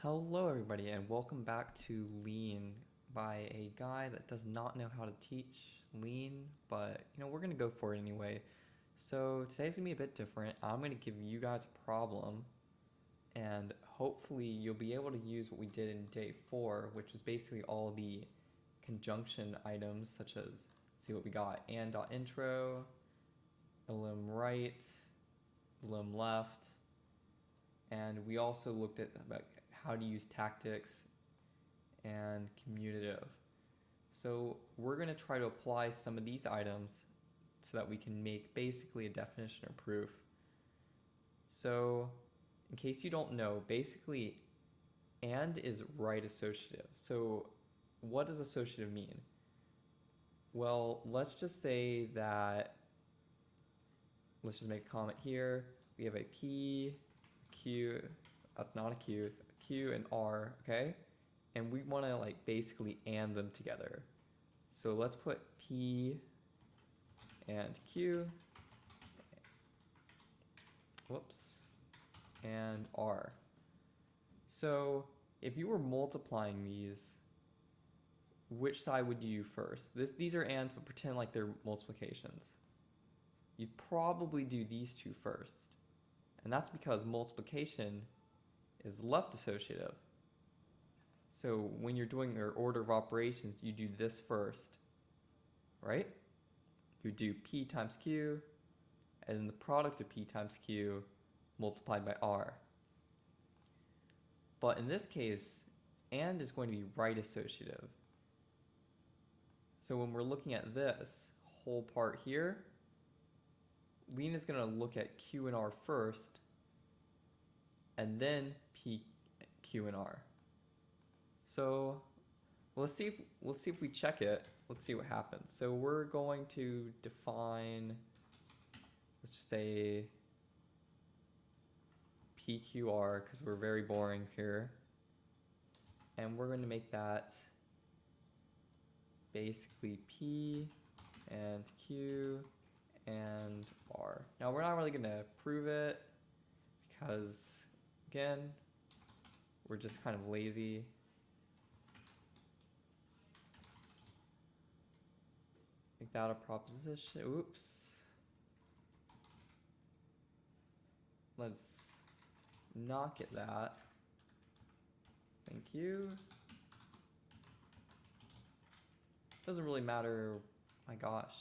Hello, everybody, and welcome back to Lean by a guy that does not know how to teach Lean, but we're gonna go for it anyway. So today's gonna be a bit different. I'm gonna give you guys a problem, and hopefully you'll be able to use what we did in day 4, which was basically all the conjunction items, such as see what we got: and.intro, lim right, lim left, and we also looked at about how to use tactics and commutative. So we're going to try to apply some of these items so that we can make basically a definition or proof. So in case you don't know, basically and is right associative. So what does associative mean? Well, let's just say that, let's just make a comment here. We have a P, Q, not a Q and R, okay? And we want to like basically and them together. So let's put P and Q, whoops, and R. So if you were multiplying these, which side would you do first? These are ands, but pretend like they're multiplications. You'd probably do these two first. And that's because multiplication is left associative. So when you're doing your order of operations, you do this first, right? You do P times Q, and then the product of P times Q multiplied by R. But in this case, and is going to be right associative. So when we're looking at this whole part here, Lean is going to look at Q and R first, and then P, Q, and R. So let's see if we check it. Let's see what happens. So we're going to define, let's just say PQR because we're very boring here. And we're going to make that basically P and Q and R. Now we're not really going to prove it because, again, we're just kind of lazy. Make that a proposition. Oops. Let's not get that. Thank you. Doesn't really matter, my gosh,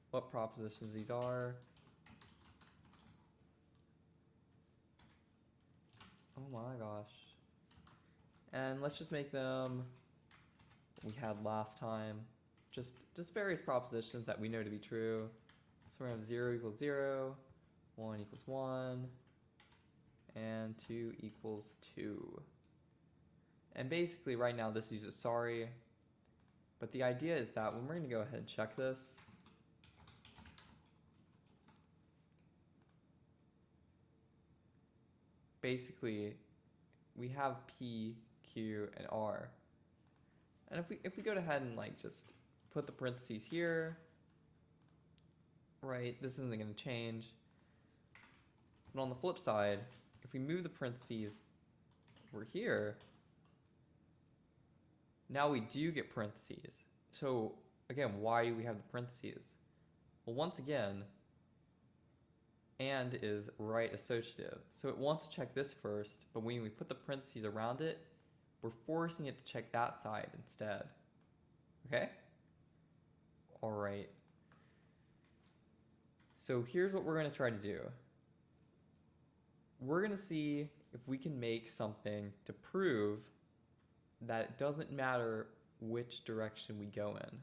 what propositions these are. Oh my gosh. And let's just make them what we had last time. Just various propositions that we know to be true. So we're going to have 0 equals 0, 1 equals 1, and 2 equals 2. And basically right now this uses sorry, but the idea is that when we're going to go ahead and check this, basically we have P, Q, and R. And if we go ahead and like just put the parentheses here, right, this isn't going to change. But on the flip side, if we move the parentheses over here, now we do get parentheses. So again, why do we have the parentheses? Well, once again, and is right associative. So it wants to check this first, but when we put the parentheses around it, we're forcing it to check that side instead. Okay? All right. So here's what we're going to try to do. We're going to see if we can make something to prove that it doesn't matter which direction we go in.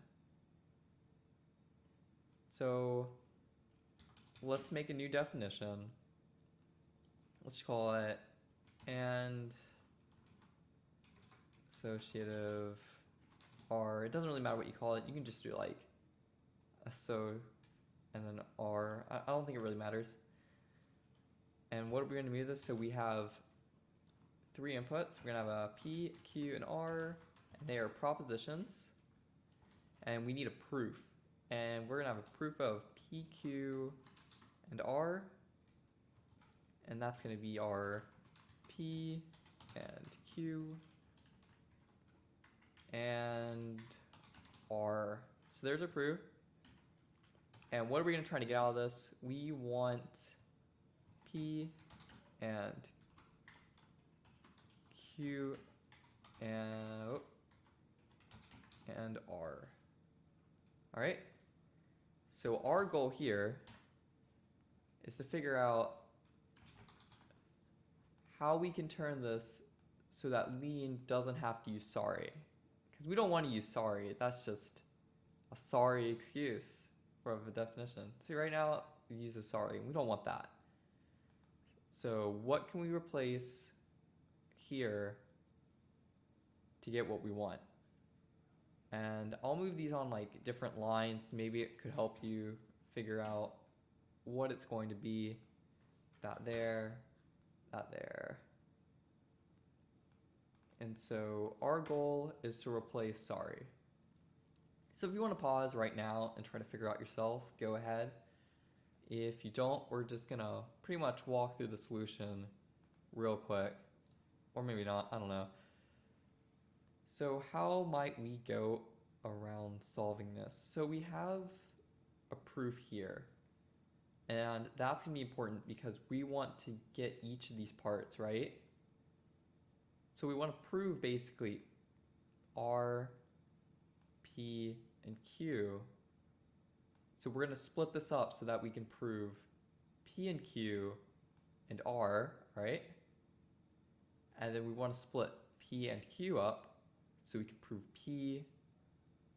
So let's make a new definition. Let's call it and associative R. It doesn't really matter what you call it. You can just do like a so and then R. I don't think it really matters. And what are we going to do this? So we have 3 inputs. We're going to have a P, Q, and R, and they are propositions. And we need a proof. And we're going to have a proof of P, Q, and R. And that's going to be our P and Q and R. So there's our proof. And what are we going to try to get out of this? We want P and Q and R. All right. So our goal here is to figure out how we can turn this so that lean doesn't have to use sorry. Because we don't want to use sorry. That's just a sorry excuse for a definition. See, right now we use a sorry. We don't want that. So what can we replace here to get what we want? And I'll move these on like different lines. Maybe it could help you figure out what it's going to be. That there, that there. And so our goal is to replace sorry. So if you want to pause right now and try to figure out yourself, go ahead. If you don't, we're just gonna pretty much walk through the solution real quick. Or maybe not, I don't know. So how might we go around solving this? So we have a proof here. And that's going to be important because we want to get each of these parts, right? So we want to prove basically R, P, and Q. So we're going to split this up so that we can prove P and Q and R, right? And then we want to split P and Q up so we can prove P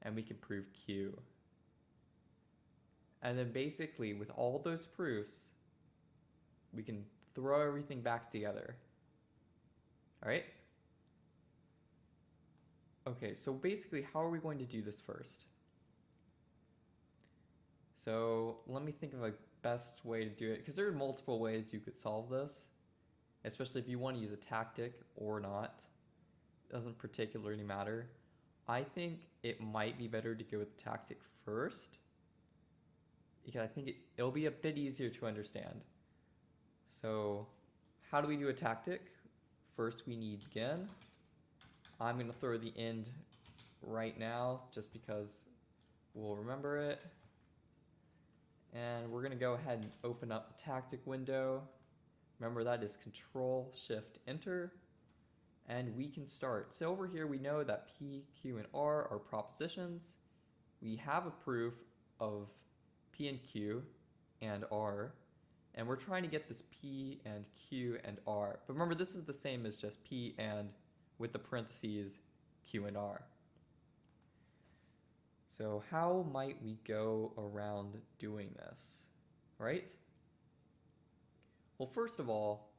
and we can prove Q. And then basically with all those proofs, we can throw everything back together. All right? Okay, so basically how are we going to do this first? So let me think of a best way to do it, because there are multiple ways you could solve this, especially if you want to use a tactic or not. It doesn't particularly matter. I think it might be better to go with the tactic first, because I think it'll be a bit easier to understand. So how do we do a tactic? First we need begin. I'm going to throw the end right now just because we'll remember it. And we're going to go ahead and open up the tactic window. Remember, that is Control Shift Enter. And we can start. So over here we know that P, Q, and R are propositions. We have a proof of P and Q and R. And we're trying to get this P and Q and R. But remember, this is the same as just P and with the parentheses Q and R. So how might we go around doing this, right? Well, first of all,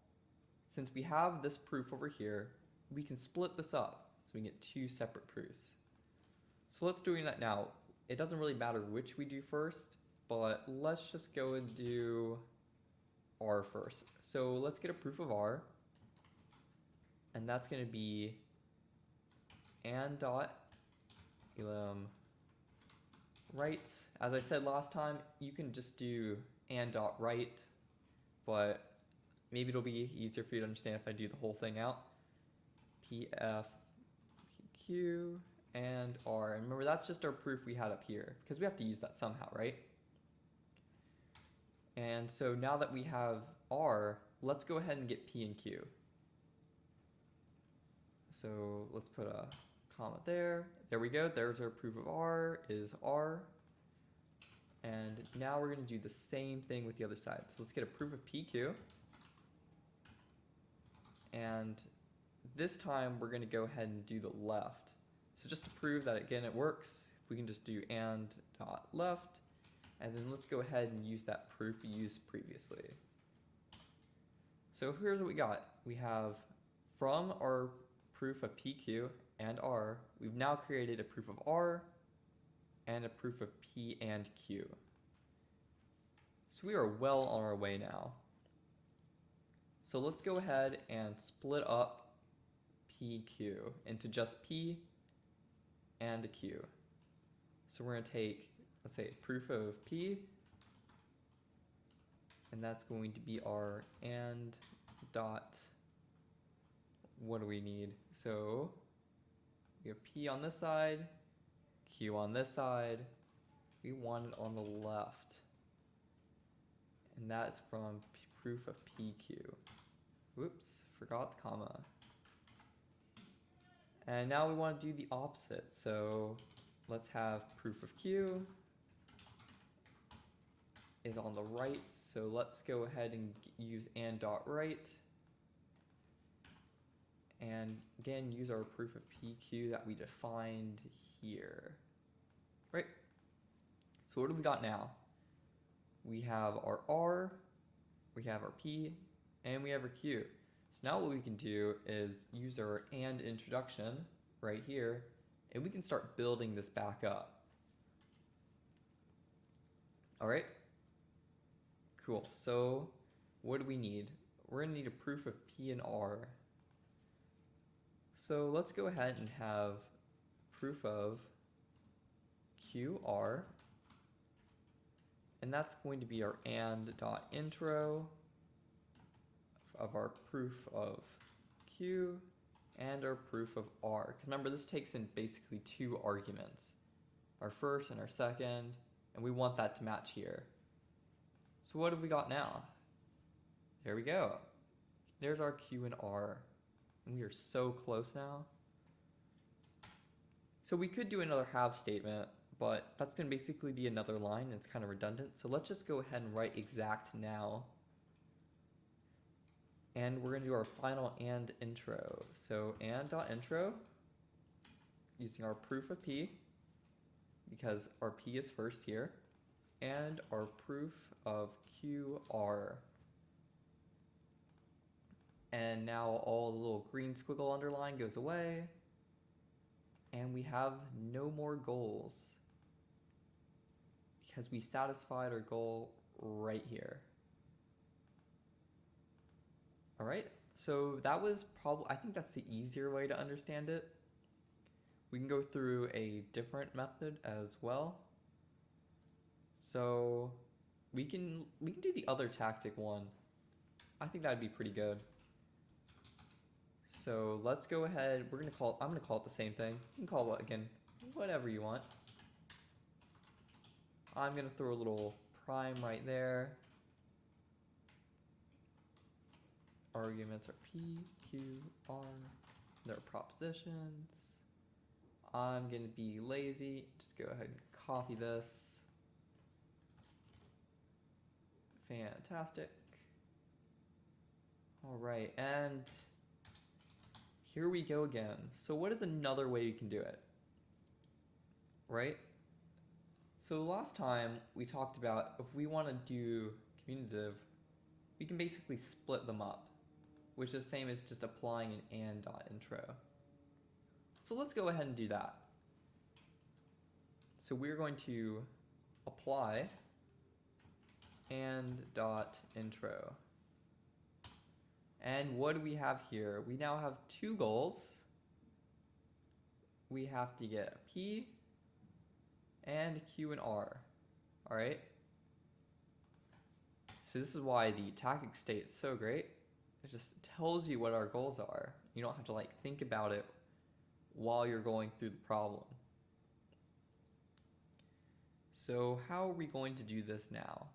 since we have this proof over here, we can split this up so we can get two separate proofs. So let's do that now. It doesn't really matter which we do first, but let's just go and do R first. So let's get a proof of R, and that's going to be and dot right. As I said last time, you can just do and dot right, but maybe it'll be easier for you to understand if I do the whole thing out. PF, PQ, and R. And remember, that's just our proof we had up here, because we have to use that somehow, right? And so now that we have R, let's go ahead and get P and Q. So let's put a comma there. There we go. There's our proof of R is R. And now we're going to do the same thing with the other side. So let's get a proof of PQ. And this time we're going to go ahead and do the left. So just to prove that again it works, we can just do and dot left. And then let's go ahead and use that proof we used previously. So here's what we got. We have from our proof of PQ and R, we've now created a proof of R and a proof of P and Q. So we are well on our way now. So let's go ahead and split up PQ into just P and a Q. So we're going to take, let's say, proof of P, and that's going to be our and dot what do we need? So we have P on this side, Q on this side. We want it on the left. And that's from proof of PQ. Whoops, forgot the comma. And now we want to do the opposite. So let's have proof of Q is on the right. So let's go ahead and use and dot right. And again, use our proof of PQ that we defined here. Right? So what do we got now? We have our R, we have our P, and we have our Q. So now what we can do is use our AND introduction right here, and we can start building this back up. All right? Cool. So what do we need? We're gonna need a proof of P and R. So let's go ahead and have proof of QR, and that's going to be our and.intro of our proof of Q and our proof of R. Because remember, this takes in basically two arguments, our first and our second, and we want that to match here. So what have we got now? There we go. There's our Q and R. And we are so close now. So we could do another have statement, but that's going to basically be another line, and it's kind of redundant. So let's just go ahead and write exact now. And we're going to do our final and intro. So and.intro, using our proof of P, because our P is first here, and our proof of QR. And now all the little green squiggle underline goes away, and we have no more goals because we satisfied our goal right here. All right, so that was probably, I think that's the easier way to understand it. We can go through a different method as well. So we can do the other tactic one. I think that'd be pretty good. So let's go ahead, I'm gonna call it the same thing. You can call it, again, whatever you want. I'm gonna throw a little prime right there. Arguments are P, Q, R, they're propositions. I'm gonna be lazy, just go ahead and copy this. Fantastic. All right, and here we go again. So what is another way you can do it? Right? So last time we talked about if we want to do commutative, we can basically split them up, which is the same as just applying an and.intro. So let's go ahead and do that. So we're going to apply and.intro. And what do we have here? We now have two goals. We have to get a P and Q and R. All right? So this is why the tactic state is so great. It just tells you what our goals are. You don't have to like think about it while you're going through the problem. So how are we going to do this now?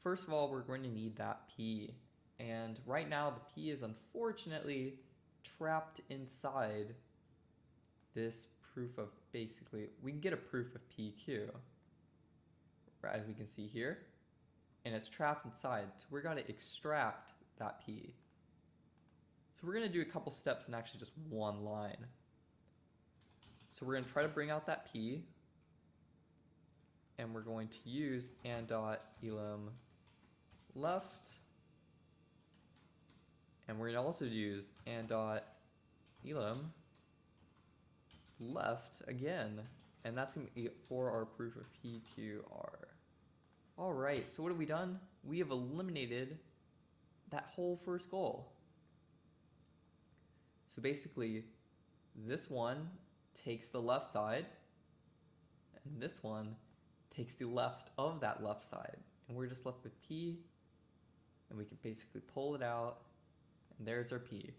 First of all, we're going to need that P. And right now the P is unfortunately trapped inside this proof of, basically, we can get a proof of PQ, as we can see here, and it's trapped inside. So we're going to extract that P. So we're going to do a couple steps in actually just one line. So we're going to try to bring out that P, and we're going to use and.elim left. And we're going to also use and.elim left again. And that's going to be for our proof of PQR. All right, so what have we done? We have eliminated that whole first goal. So basically, this one takes the left side, and this one takes the left of that left side. And we're just left with P, and we can basically pull it out. And there's our P.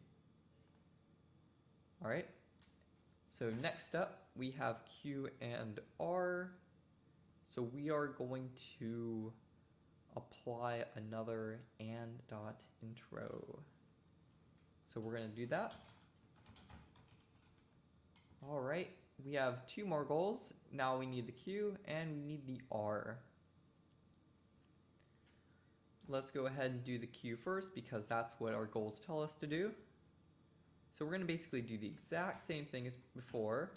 All right. So next up, we have Q and R. So we are going to apply another and dot intro. So we're going to do that. All right. We have two more goals. Now we need the Q and we need the R. Let's go ahead and do the Q first because that's what our goals tell us to do. So we're going to basically do the exact same thing as before.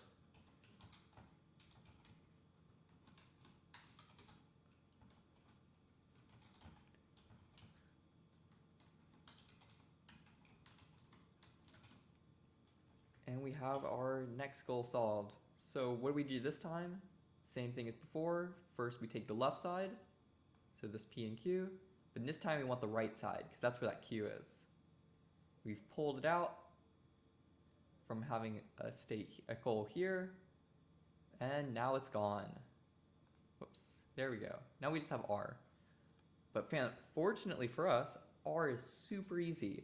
And we have our next goal solved. So what do we do this time? Same thing as before. First we take the left side, so this P and Q, but this time we want the right side because that's where that Q is. We've pulled it out from having a goal here, and now it's gone. Whoops, there we go. Now we just have R. But fortunately for us, R is super easy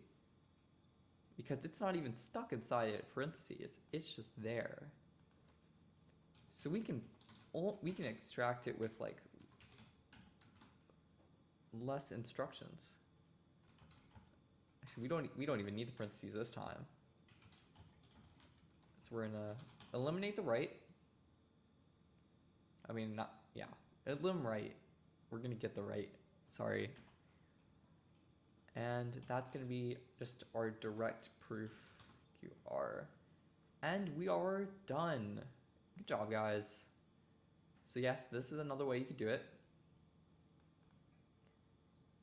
because it's not even stuck inside a parentheses. It's just there. So we can extract it with like less instructions. Actually, we don't even need the parentheses this time. So we're gonna eliminate the right. I mean, not, yeah, elim right. We're gonna get the right, sorry. And that's gonna be just our direct proof QR. And we are done. Good job, guys. So yes, this is another way you could do it.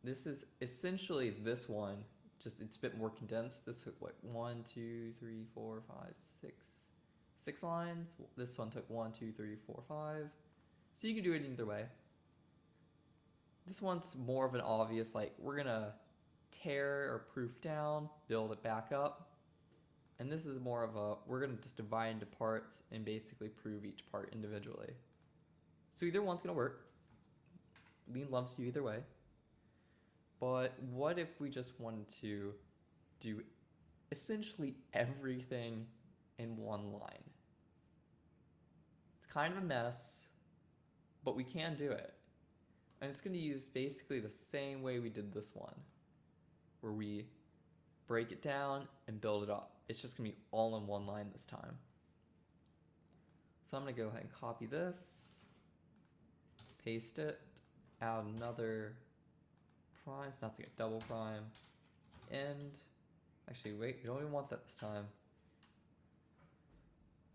This is essentially this one, just it's a bit more condensed. This took what, 1, 2, 3, 4, 5, 6 lines. This one took 1, 2, 3, 4, 5. So you can do it either way. This one's more of an obvious, like we're gonna tear or proof down, build it back up. And this is more of a, we're gonna just divide into parts and basically prove each part individually. So either one's gonna work. Lean lumps you either way. But what if we just wanted to do essentially everything in one line? It's kind of a mess, but we can do it. And it's going to use basically the same way we did this one, where we break it down and build it up. It's just going to be all in one line this time. So I'm going to go ahead and copy this, paste it, add another prime, it's not to get double prime, and actually wait, we don't even want that this time.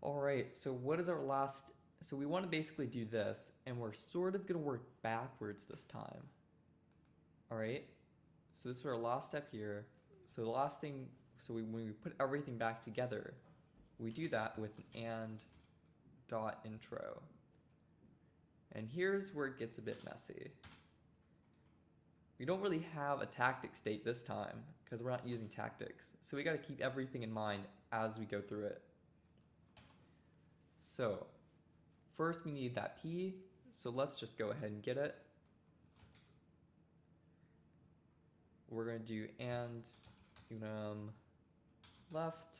Alright, so what is our last, so we want to basically do this, and we're sort of going to work backwards this time. Alright, so this is our last step here. So the last thing, so when we put everything back together, we do that with an and dot intro. And here's where it gets a bit messy. We don't really have a tactic state this time because we're not using tactics. So we got to keep everything in mind as we go through it. So first we need that P. So let's just go ahead and get it. We're going to do and elim left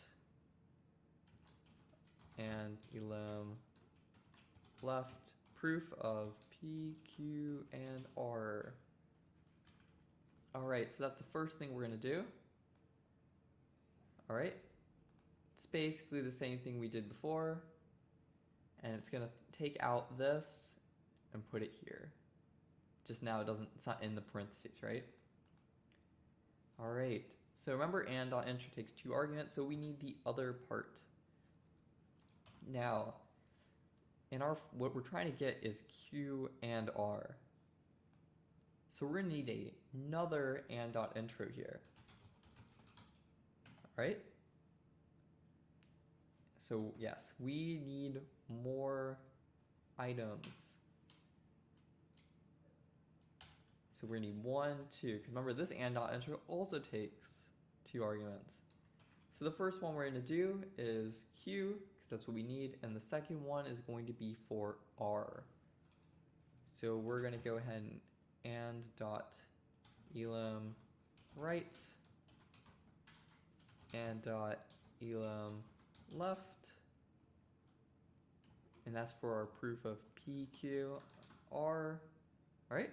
and elim left proof of P, Q, and R. Alright, so that's the first thing we're going to do. Alright, it's basically the same thing we did before, and it's going to take out this and put it here. Just now it's not in the parentheses, right? Alright, so remember and.enter takes 2 arguments, so we need the other part. Now, what we're trying to get is Q and R. So we're gonna need another and.intro here. Alright? So yes, we need more items. So we're gonna need 1, 2, because remember this and.intro also takes 2 arguments. So the first one we're gonna do is Q, because that's what we need, and the second one is going to be for R. So we're gonna go ahead and dot elim right and dot elim left. And that's for our proof of PQR, right?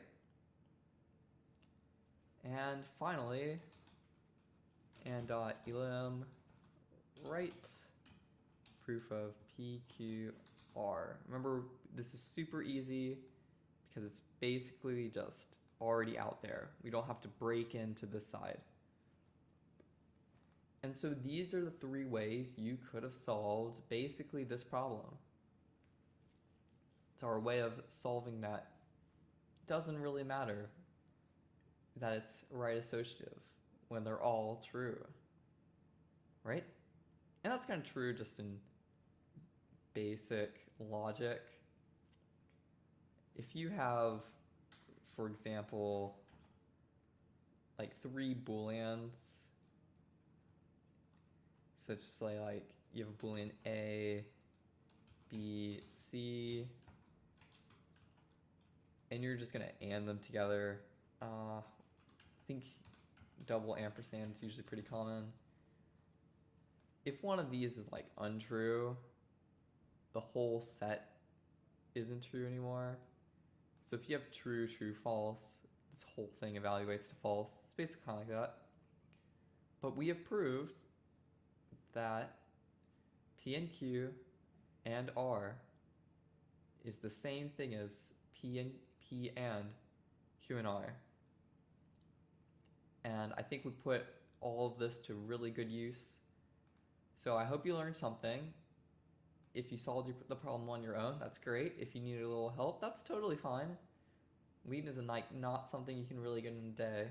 And finally, and elim right, proof of PQR. Remember, this is super easy because it's basically just already out there. We don't have to break into this side. And so these are the three ways you could have solved basically this problem. It's our way of solving that doesn't really matter that it's right associative when they're all true, right? And that's kind of true just in basic logic. If you have, for example, like 3 booleans, so it's just like you have a boolean A, B, C, and you're just gonna AND them together. I think double ampersand is usually pretty common. If one of these is like untrue, the whole set isn't true anymore. So if you have true, true, false, this whole thing evaluates to false. It's basically kind of like that. But we have proved that P and Q and R is the same thing as P and Q and R. And I think we put all of this to really good use. So I hope you learned something. If you solved the problem on your own, that's great. If you needed a little help, that's totally fine. Lean is not something you can really get in a day,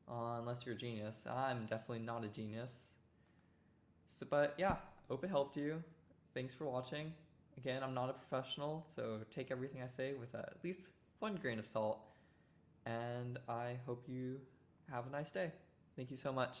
unless you're a genius. I'm definitely not a genius. So, but yeah, hope it helped you. Thanks for watching. Again, I'm not a professional, so take everything I say with at least 1 grain of salt. And I hope you have a nice day. Thank you so much.